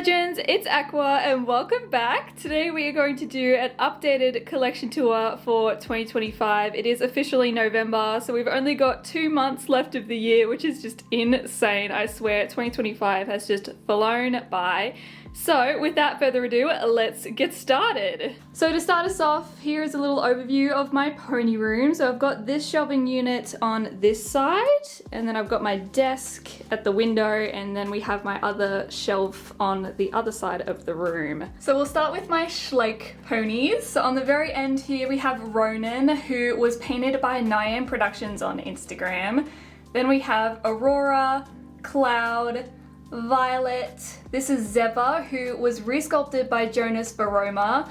legends, it's Aqua and welcome back. Today we are going to do an updated collection tour for 2025. It is officially November, so we've only got 2 months left of the year, which is just insane. I swear 2025 has just flown by. So without further ado, let's get started. So to start us off, here is a little overview of my pony room. So I've got this shelving unit on this side, and then I've got my desk at the window, and then we have my other shelf on the other side of the room. So we'll start with my Schleich ponies. So on the very end here we have Ronan, who was painted by Niam Productions on Instagram. Then we have Aurora, Cloud, Violet. This is Zeva, who was resculpted by Jonas Baroma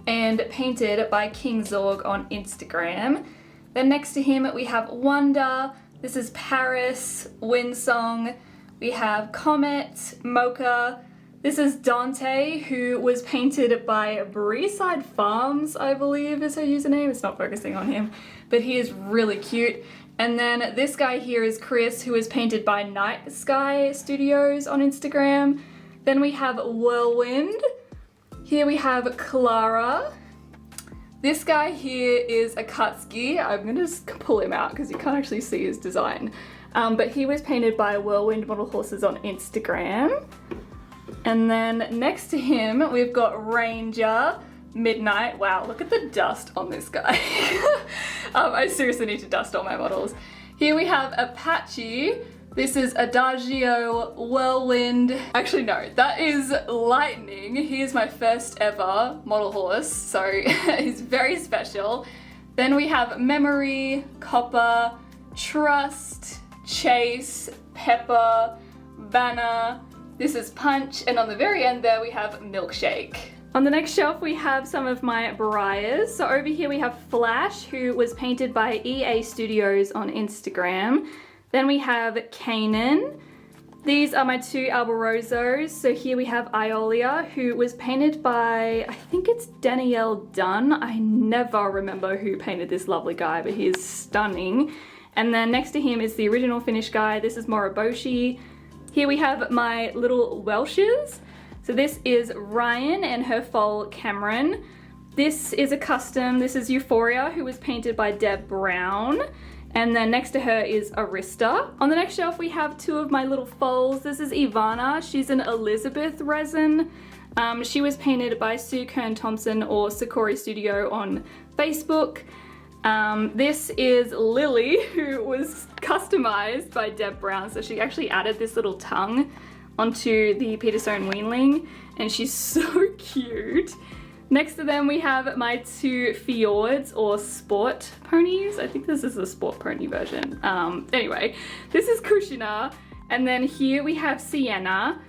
and painted by King Zorg on Instagram. Then next to him we have Wonder. This is Paris, Windsong. We have Comet, Mocha. This is Dante, who was painted by Breeside Farms, I believe is her username. It's not focusing on him, but he is really cute. And then this guy here is Chris, who is painted by Night Sky Studios on Instagram. Then we have Whirlwind. Here we have Clara. This guy here is Akatsuki. I'm gonna just pull him out because you can't actually see his design. But he was painted by Whirlwind Model Horses on Instagram. And then next to him, we've got Ranger, Midnight. Wow, look at the dust on this guy. I seriously need to dust all my models. Here we have Apache. This is Adagio, Whirlwind. Actually no, that is Lightning. He is my first ever model horse, so he's very special. Then we have Memory, Copper, Trust, Chase, Pepper, Banner. This is Punch, and on the very end there we have Milkshake. On the next shelf we have some of my Breyers. So over here we have Flash, who was painted by EA Studios on Instagram. Then we have Kanan. These are my 2 Alborozos. So here we have Iolia, who was painted by, I think it's Danielle Dunn. I never remember who painted this lovely guy, but he is stunning. And then next to him is the original Finnish guy. This is Moroboshi. Here we have my little Welshes. So this is Ryan and her foal Cameron. This is a custom. This is Euphoria, who was painted by Deb Brown. And then next to her is Arista. On the next shelf we have 2 of my little foals. This is Ivana. She's an Elizabeth resin. She was painted by Sue Kern Thompson or Sakori Studio on Facebook. This is Lily, who was customized by Deb Brown. So she actually added this little tongue onto the Peterson Weanling, and she's so cute. Next to them we have my 2 Fjords or sport ponies. I think this is the sport pony version. Anyway, this is Kushina, and then here we have Sienna.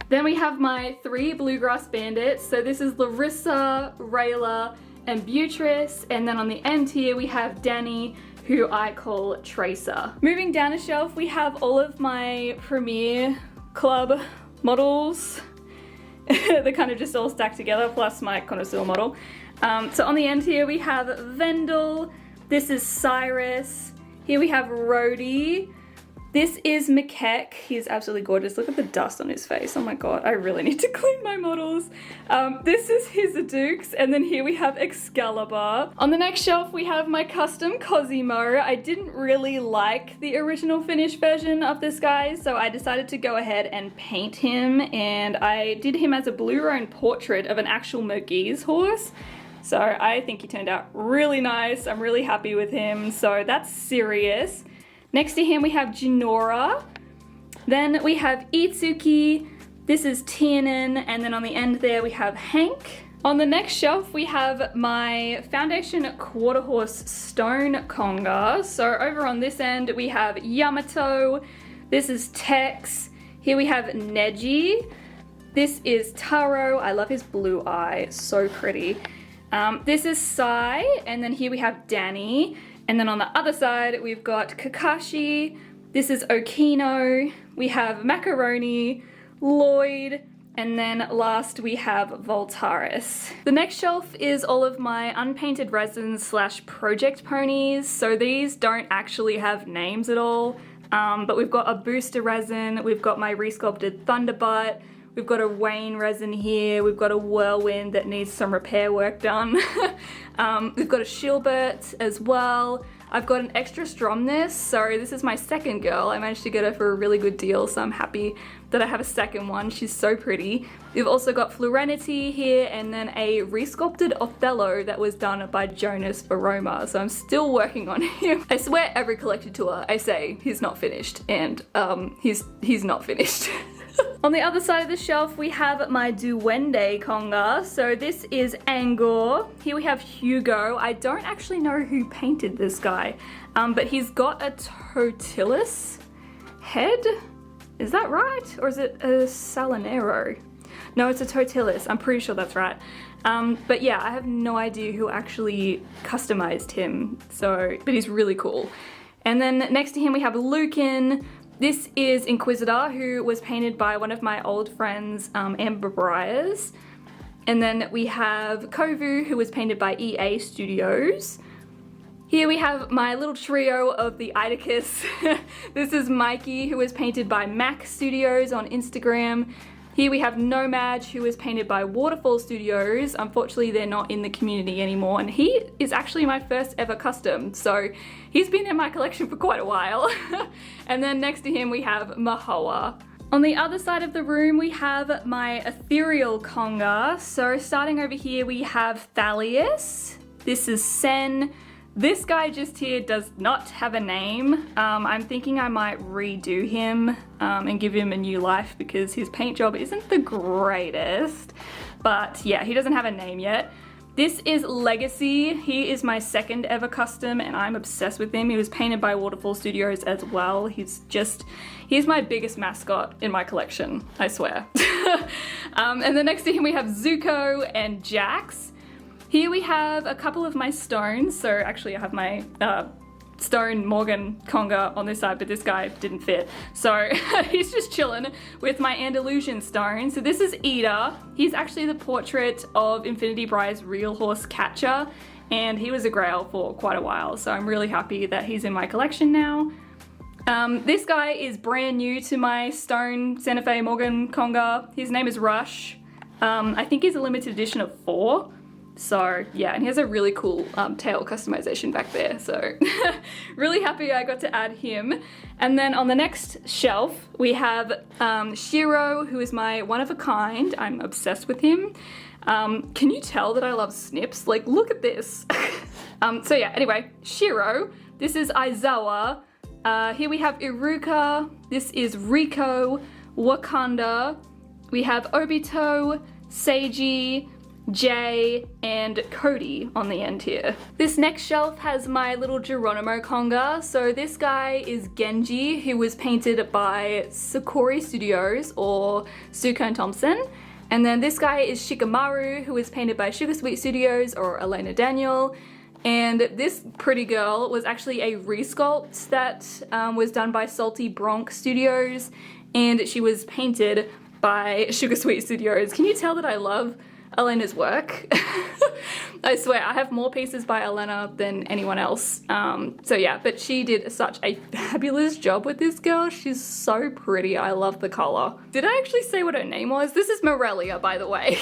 Then we have my 3 Bluegrass Bandits. So this is Larissa, Rayla, and Beatrice, and then on the end here we have Danny, who I call Tracer. Moving down a shelf we have all of my Premier Club models. They're kind of just all stacked together, plus my connoisseur model. So on the end here we have Vendel. This is Cyrus. Here we have Rhodey. This is Makek. He's absolutely gorgeous. Look at the dust on his face. Oh my god, I really need to clean my models. This is his Dukes, and then here we have Excalibur. On the next shelf we have my custom Cosimo. I didn't really like the original Finnish version of this guy, so I decided to go ahead and paint him, and I did him as a blue roan portrait of an actual Merguez horse. So I think he turned out really nice. I'm really happy with him, so that's Sirius. Next to him we have Jinora. Then we have Itsuki. This is Tiernan, and then on the end there we have Hank. On the next shelf we have my Foundation Quarter Horse Stone Conga. So over on this end we have Yamato. This is Tex. Here we have Neji. This is Taro. I love his blue eye, so pretty. This is Sai, and then here we have Danny. And then on the other side, we've got Kakashi. This is Okino. We have Macaroni, Lloyd, and then last we have Voltaris. The next shelf is all of my unpainted resins / project ponies. So these don't actually have names at all, but we've got a booster resin, we've got my resculpted Thunderbutt, We've got a Wayne resin here. We've got a Whirlwind that needs some repair work done. We've got a Shilbert as well. I've got an extra Stromness. So this is my second girl. I managed to get her for a really good deal, so I'm happy that I have a second one. She's so pretty. We've also got Florenity here, and then a resculpted Othello that was done by Jonas Varoma. So I'm still working on him. I swear every collection tour I say he's not finished, and he's not finished. On the other side of the shelf, we have my Duende conga. So this is Angor. Here we have Hugo. I don't actually know who painted this guy, but he's got a Totilis head. Is that right? Or is it a Salinero? No, it's a Totilis. I'm pretty sure that's right. But yeah, I have no idea who actually customized him. But he's really cool. And then next to him we have Lucan. This is Inquisitor, who was painted by one of my old friends, Amber Breyers. And then we have Kovu, who was painted by EA Studios. Here we have my little trio of the Idicus. This is Mikey, who was painted by Mac Studios on Instagram. Here we have Nomad, who was painted by Waterfall Studios. Unfortunately, they're not in the community anymore, and he is actually my first ever custom, so he's been in my collection for quite a while. And then next to him we have Mahoa. On the other side of the room we have my Ethereal conga. So starting over here we have Thalius. This is Sen. This guy just here does not have a name. I'm thinking I might redo him and give him a new life because his paint job isn't the greatest. But yeah, he doesn't have a name yet. This is Legacy. He is my second ever custom and I'm obsessed with him. He was painted by Waterfall Studios as well. He's my biggest mascot in my collection, I swear. And then next to him we have Zuko and Jax. Here we have a couple of my stones. So actually I have my stone Morgan conga on this side, but this guy didn't fit. So he's just chilling with my Andalusian stone. So this is Ida. He's actually the portrait of Infinity Breyer's real horse Catcher, and he was a grail for quite a while. So I'm really happy that he's in my collection now. This guy is brand new to my stone Santa Fe Morgan conga. His name is Rush. I think he's a limited edition of 4. So yeah, and he has a really cool tail customization back there, so really happy I got to add him. And then on the next shelf we have Shiro, who is my one of a kind. I'm obsessed with him. Can you tell that I love snips? Like, look at this. So yeah, anyway, Shiro. This is Aizawa. Here we have Iruka. This is Riko, Wakanda. We have Obito, Seiji, Jay, and Cody on the end here. This next shelf has my little Geronimo conga. So this guy is Genji, who was painted by Sakori Studios or Suko and Thompson. And then this guy is Shikamaru, who was painted by Sugar Sweet Studios or Elena Daniel. And this pretty girl was actually a resculpt that was done by Salty Bronx Studios, and she was painted by Sugar Sweet Studios. Can you tell that I love Elena's work? I swear, I have more pieces by Elena than anyone else. So yeah, but she did such a fabulous job with this girl. She's so pretty. I love the color. Did I actually say what her name was? This is Morelia, by the way.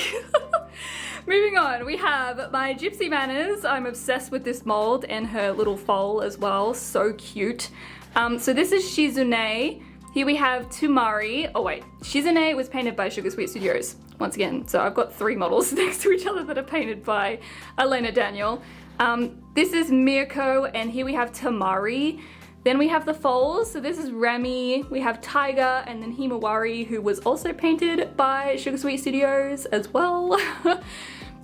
Moving on, we have my Gypsy Manners. I'm obsessed with this mold and her little foal as well. So cute. So this is Shizune. Here we have Tumari. Oh wait, Shizune was painted by Sugar Sweet Studios. Once again, so I've got 3 models next to each other that are painted by Elena Daniel. This is Mirko, and here we have Tamari. Then we have the foals, so this is Remy, we have Tiger, and then Himawari, who was also painted by Sugar Sweet Studios as well.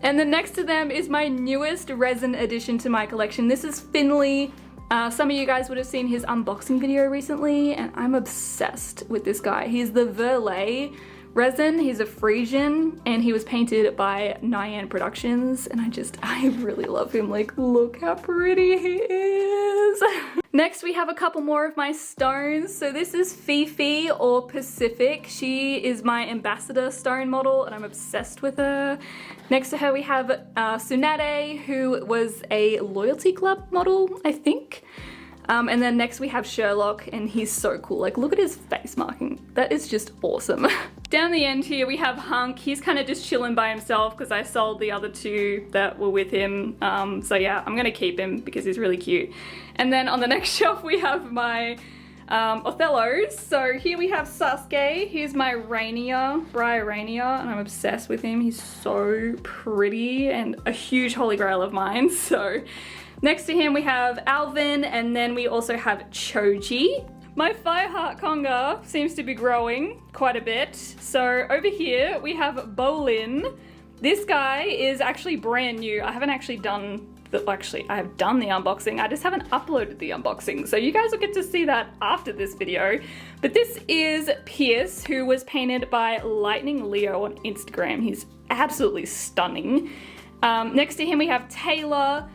And then next to them is my newest resin addition to my collection. This is Finley. Some of you guys would have seen his unboxing video recently, and I'm obsessed with this guy. He's the Verlet resin. He's a Frisian, and he was painted by Nyan Productions, and I really love him. Like, look how pretty he is. Next, we have a couple more of my stones. So this is Fifi, or Pacific. She is my ambassador stone model, and I'm obsessed with her. Next to her, we have Tsunade, who was a Loyalty Club model, I think. And then next we have Sherlock, and he's so cool. Like, look at his face marking. That is just awesome. Down the end here we have Hunk. He's kind of just chilling by himself because I sold the other two that were with him. So yeah, I'm gonna keep him because he's really cute. And then on the next shelf we have my Othellos. So here we have Sasuke. Here's my Breyer Rainier, and I'm obsessed with him. He's so pretty and a huge holy grail of mine. So next to him we have Alvin, and then we also have Choji. My Fireheart Conga seems to be growing quite a bit. So over here we have Bolin. This guy is actually brand new. I haven't actually done I have done the unboxing. I just haven't uploaded the unboxing. So you guys will get to see that after this video. But this is Pierce, who was painted by Lightning Leo on Instagram. He's absolutely stunning. Next to him we have Taylor.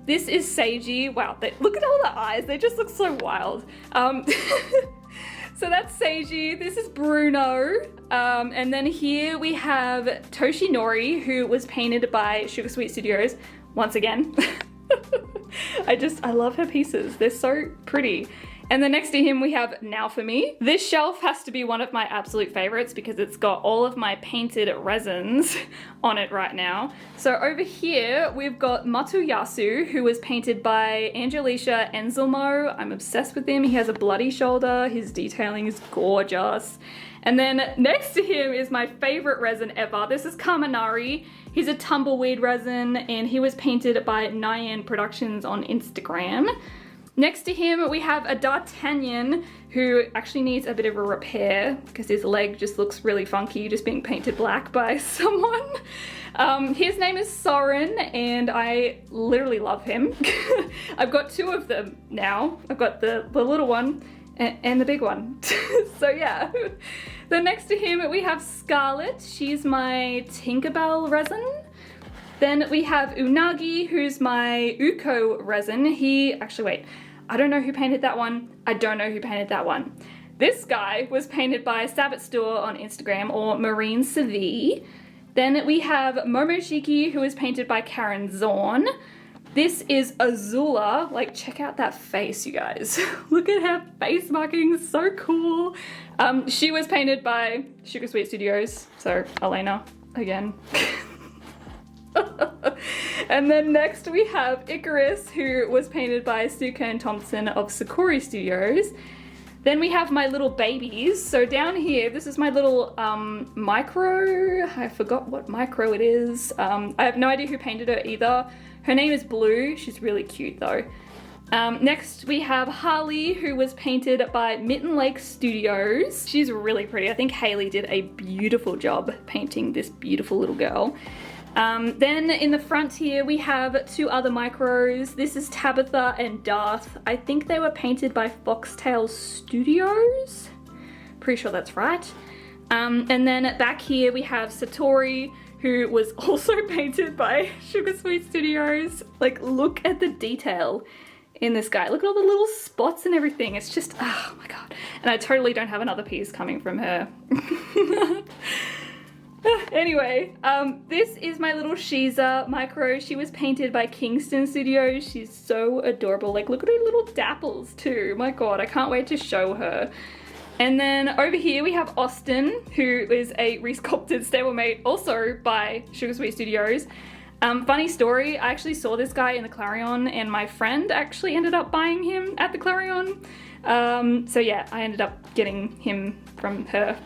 This is Seiji. Wow, look at all the eyes. They just look so wild. So that's Seiji. This is Bruno. And then here we have Toshinori, who was painted by Sugar Sweet Studios. Once again. I love her pieces. They're so pretty. And then next to him we have Now For Me. This shelf has to be one of my absolute favorites because it's got all of my painted resins on it right now. So over here we've got Matuyasu, who was painted by Angelica Enzelmo. I'm obsessed with him. He has a bloody shoulder. His detailing is gorgeous. And then next to him is my favorite resin ever. This is Kaminari. He's a tumbleweed resin and he was painted by Nyan Productions on Instagram. Next to him we have a D'Artagnan who actually needs a bit of a repair because his leg just looks really funky just being painted black by someone. His name is Soren and I literally love him. I've got two of them now. I've got the little one and the big one. So yeah. Then next to him we have Scarlett. She's my Tinkerbell resin. Then we have Unagi, who's my Uko resin. I don't know who painted that one. I don't know who painted that one. This guy was painted by Sabbath Store on Instagram, or Marine Savi. Then we have Momoshiki, who was painted by Karen Zorn. This is Azula. Like, check out that face, you guys. Look at her face marking, so cool. She was painted by Sugar Sweet Studios, so Elena, again. And then next we have Icarus, who was painted by Suka and Thompson of Sakura Studios. Then we have my little babies. So down here, this is my little micro. I forgot what micro it is. I have no idea who painted her either. Her name is Blue. She's really cute though. Next we have Harley, who was painted by Mitten Lake Studios. She's really pretty. I think Haley did a beautiful job painting this beautiful little girl. Then in the front here we have two other micros. This is Tabitha and Darth. I think they were painted by Foxtail Studios. Pretty sure that's right. And then back here we have Satori, who was also painted by Sugar Sweet Studios. Like, look at the detail in this guy. Look at all the little spots and everything. It's just, oh my god. And I totally don't have another piece coming from her. Anyway, this is my little Shiza micro. She was painted by Kingston Studios. She's so adorable. Like, look at her little dapples too. My god, I can't wait to show her. And then over here we have Austin, who is a resculpted stablemate, also by Sugar Sweet Studios. Funny story, I actually saw this guy in the Clarion and my friend actually ended up buying him at the Clarion. So yeah, I ended up getting him from her.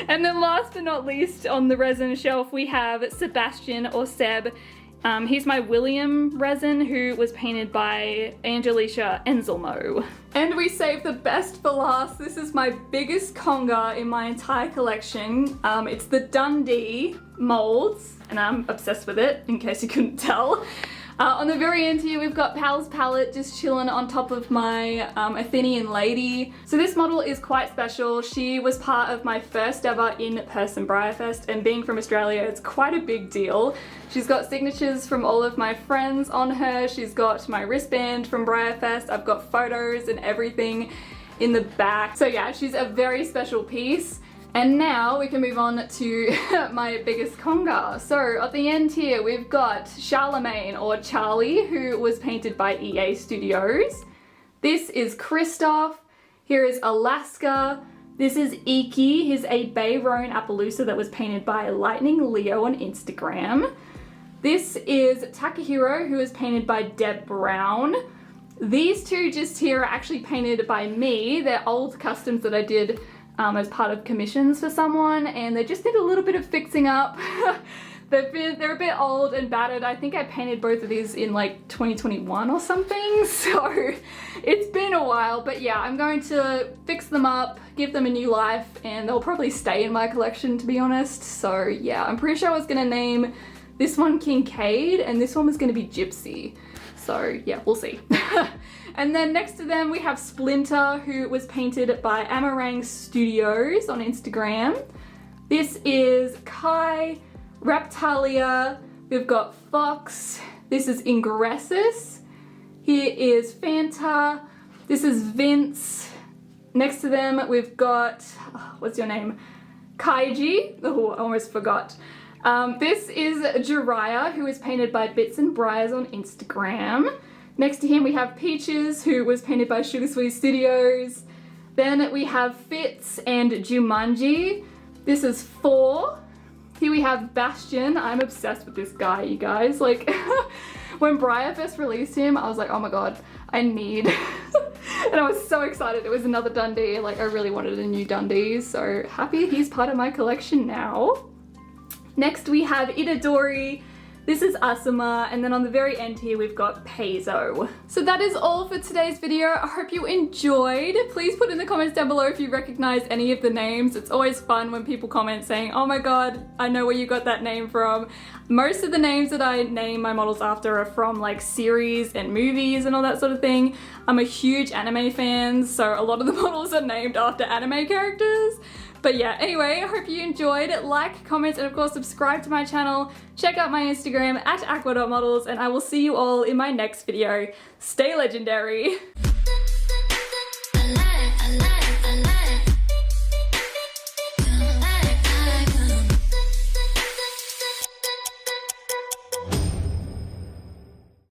And then last but not least on the resin shelf we have Sebastian, or Seb. He's my William resin, who was painted by Angelica Enzelmo. And we saved the best for last. This is my biggest conga in my entire collection. It's the Dundee molds, and I'm obsessed with it, in case you couldn't tell. On the very end here, we've got Pal's palette just chilling on top of my Athenian lady. So this model is quite special. She was part of my first ever in-person Breyerfest, and being from Australia, it's quite a big deal. She's got signatures from all of my friends on her. She's got my wristband from Breyerfest. I've got photos and everything in the back. So yeah, she's a very special piece. And now we can move on to my biggest conga. So at the end here, we've got Charlemagne, or Charlie, who was painted by EA Studios. This is Christoph. Here is Alaska. This is Iki. He's a Bayroan Appaloosa that was painted by Lightning Leo on Instagram. This is Takahiro, who is painted by Deb Brown. These two just here are actually painted by me. They're old customs that I did as part of commissions for someone, and they just need a little bit of fixing up. They're a bit old and battered. I think I painted both of these in like 2021 or something, so it's been a while, but yeah, I'm going to fix them up, give them a new life, and they'll probably stay in my collection, to be honest. So yeah, I'm pretty sure I was gonna name this one Kincaid and this one was gonna be Gypsy. So yeah, we'll see. And then next to them we have Splinter, who was painted by Amarang Studios on Instagram. This is Kai, Reptalia, we've got Fox, this is Ingressus, here is Fanta, this is Vince, next to them we've got, what's your name, Kaiji, oh I almost forgot. This is Jiraiya, who is painted by Bits and Briars on Instagram. Next to him we have Peaches, who was painted by Sugar Sweet Studios. Then we have Fitz and Jumanji, this is Four. Here we have Bastion. I'm obsessed with this guy, you guys. Like, when Breyer first released him, I was like, oh my god, I need. And I was so excited it was another Dundee. Like, I really wanted a new Dundee, so happy he's part of my collection now. Next we have Itadori. This is Asuma, and then on the very end here we've got Peizo. So that is all for today's video. I hope you enjoyed. Please put in the comments down below if you recognize any of the names. It's always fun when people comment saying, oh my god, I know where you got that name from. Most of the names that I name my models after are from like series and movies and all that sort of thing. I'm a huge anime fan, so a lot of the models are named after anime characters. But yeah, anyway, I hope you enjoyed. Like, comment, and of course subscribe to my channel. Check out my Instagram at aqua.models, and I will see you all in my next video. Stay legendary.